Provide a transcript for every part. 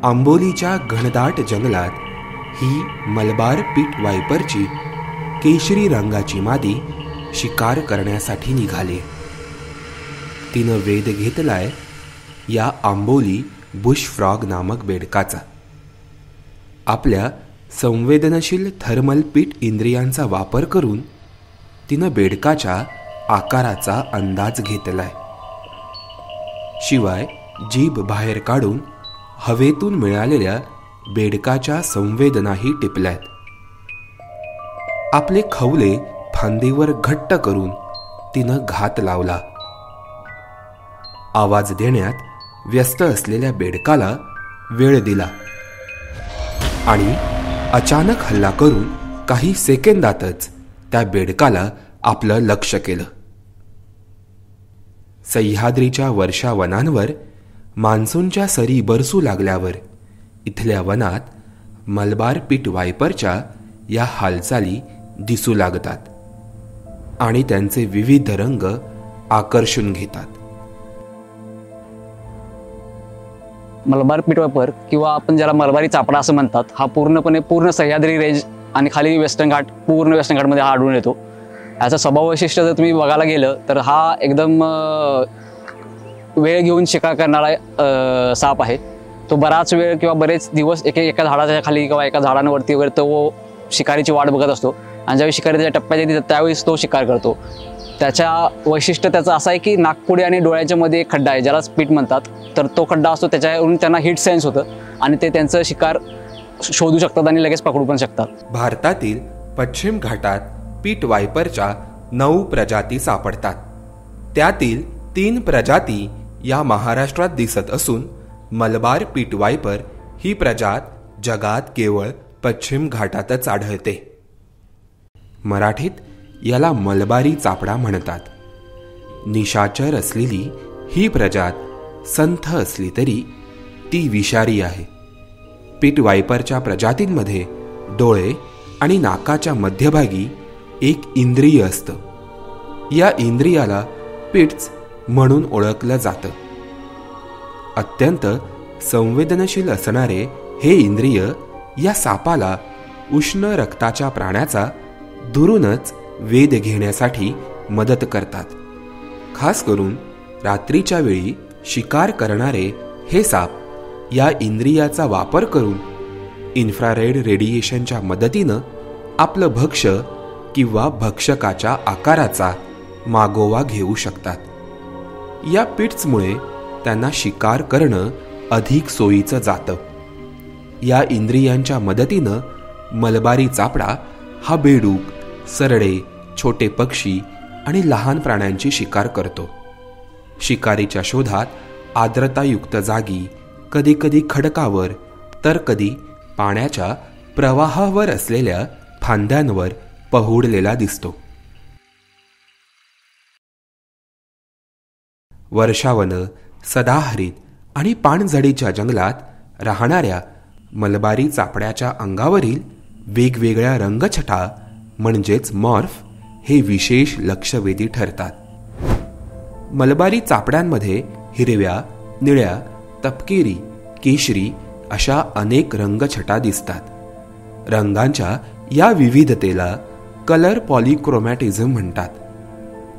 आंबोलीच्या घनदाट जंगलात ही मलबार पीट वायपरची केशरी रंगाची मादी शिकार करण्यासाठी निघाली. तिनं वेध घेतलाय या आंबोली बुश फ्रॉग नामक बेडकाचा. आपल्या संवेदनशील थर्मल पीट इंद्रियांचा वापर करून तिनं बेडकाच्या आकाराचा अंदाज घेतलाय. शिवाय जीभ बाहेर काढून हवेतून मिळालेल्या बेडकाच्या संवेदनाही टिपल्यात. आपले खवले फांदीवर घट्ट करून तिनं घात लावला. आवाज देण्यात व्यस्त असलेल्या बेडकाला वेळ दिला आणि अचानक हल्ला करून काही सेकंदातच त्या बेडकाला आपलं लक्ष केलं. सह्याद्रीच्या वर्षावनांवर मान्सूनच्या सरी बरसू लागल्यावर इथल्या वनात मलबार पीट वायपरच्या या हालचाली दिसू लागतात आणि त्यांचे विविध रंग आकर्षून घेतात. मलबार पीट वायपर किंवा आपण ज्याला मलबारी चापडा असं म्हणतात, हा पूर्ण सह्याद्री रेंज आणि खाली वेस्टर्न घाट, पूर्ण वेस्टर्न घाटमध्ये हा आढळून येतो. याचं स्वभाव वैशिष्ट्य जर तुम्ही बघायला गेलं तर हा एकदम वेळ घेऊन शिकार करणारा साप आहे. तो बराच वेळ किंवा बरेच दिवस एका झाडाच्या खाली किंवा एका झाडांवरती वगैरे तो शिकारीची वाट बघत असतो आणि ज्यावेळी शिकारी त्याच्या टप्प्यात येते त्यावेळेस तो शिकार करतो. त्याच्या वैशिष्ट्य त्याचं असं आहे की नाकपुडी आणि डोळ्याच्या मध्ये एक खड्डा आहे ज्याला स्पीट म्हणतात. तर तो खड्डा असतो, त्याच्यावरून त्यांना हिट सेन्स होतं आणि ते त्यांचं शिकार शोधू शकतात आणि लगेच पकडू पण शकतात. भारतातील पश्चिम घाटात पीट वायपरच्या 9 प्रजाती सापडतात. त्यातील 3 प्रजाती या महाराष्ट्रात दिसत असून मलबार पीट वायपर ही प्रजात जगात केवळ पश्चिम घाटातच आढळते. मराठीत याला मलबारी चापडा म्हणतात. निशाचर असलेली ही प्रजात संथ असली तरी ती विषारी आहे. पीट वायपरच्या प्रजातींमध्ये डोळे आणि नाकाच्या मध्यभागी एक इंद्रिय असतं. या इंद्रियाला पिट्स म्हणून ओळखलं जातं. अत्यंत संवेदनशील असणारे हे इंद्रिय या सापाला उष्ण रक्ताच्या प्राण्याचा दुरूनच वेध घेण्यासाठी मदत करतात. खास करून रात्रीच्या वेळी शिकार करणारे हे साप या इंद्रियाचा वापर करून इन्फ्रारेड रेडिएशनच्या मदतीनं आपलं भक्ष्य किंवा भक्षकाच्या आकाराचा मागोवा घेऊ शकतात. या पिट्समुळे त्यांना शिकार करणं अधिक सोयीचं जातं. या इंद्रियांच्या मदतीनं मलबारी चापडा हा बेडूक, सरडे, छोटे पक्षी आणि लहान प्राण्यांची शिकार करतो. शिकारीच्या शोधात आर्द्रतायुक्त जागी, कधीकधी खडकावर तर कधी पाण्याच्या प्रवाहावर असलेल्या फांद्यांवर पहुडलेला दिसतो. वर्षावन, सदाहरित आणि पानझडीच्या जंगलात राहणाऱ्या मलबारी चापड्याच्या अंगावरील वेगवेगळ्या रंगछटा म्हणजेच मॉर्फ हे विशेष लक्षवेधी ठरतात. मलबारी चापड्यांमध्ये हिरव्या, निळ्या, तपकिरी, केशरी अशा अनेक रंगछटा दिसतात. रंगांच्या या विविधतेला कलर पॉलिक्रोमॅटिझम म्हणतात.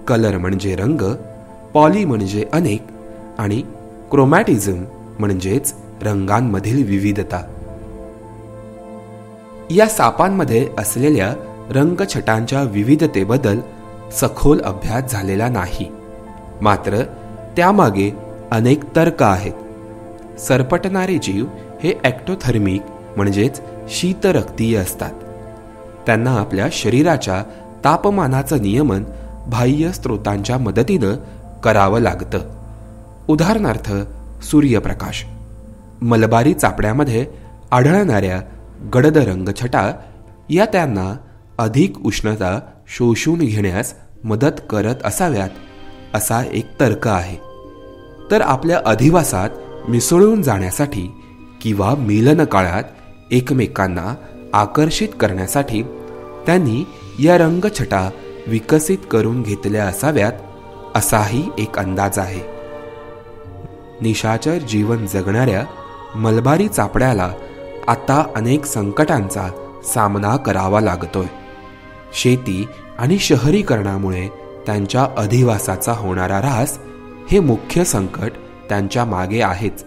कलर म्हणजे रंग, पॉली म्हणजे अनेक आणि क्रोमॅटिझम म्हणजेच रंगांमधील विविधता. या सापांमध्ये असलेल्या रंगछटांच्या विविधतेबद्दल सखोल अभ्यास झालेला नाही. मात्र त्यामागे अनेक तर्क आहेत. सरपटणारे जीव हे ॲक्टोथर्मिक म्हणजेच शीतरक्तीय असतात. त्यांना आपल्या शरीराच्या तापमानाचं नियमन बाह्य स्रोतांच्या मदतीनं करावं लागतं. उदाहरणार्थ सूर्यप्रकाश. मलबारी चापड्यामध्ये आढळणाऱ्या गडद रंगछटा या त्यांना अधिक उष्णता शोषून घेण्यास मदत करत असाव्यात असा एक तर्क आहे. तर आपल्या अधिवासात मिसळून जाण्यासाठी किंवा मिलन काळात एकमेकांना आकर्षित करण्यासाठी त्यांनी या रंगछटा विकसित करून घेतल्या असाव्यात असाही एक अंदाज आहे. निशाचर जीवन जगणाऱ्या मलबारी चापड्याला आता अनेक संकटांचा सामना करावा लागतोय. शेती आणि शहरीकरणामुळे त्यांच्या अधिवासाचा होणारा ऱ्हास हे मुख्य संकट त्यांच्या मागे आहेच.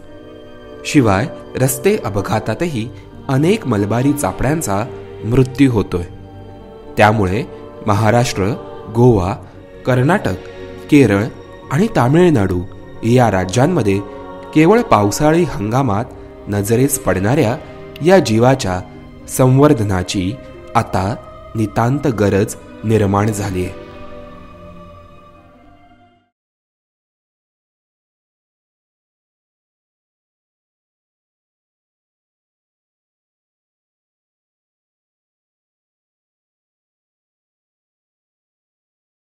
शिवाय रस्ते अपघातातही अनेक मलबारी चापड्यांचा मृत्यू होतोय. त्यामुळे महाराष्ट्र, गोवा, कर्नाटक, केरळ आणि तामिळनाडू या राज्यांमध्ये केवळ पावसाळी हंगामात नजरेस पडणाऱ्या या जीवाच्या संवर्धनाची आता नितांत गरज निर्माण झाली आहे.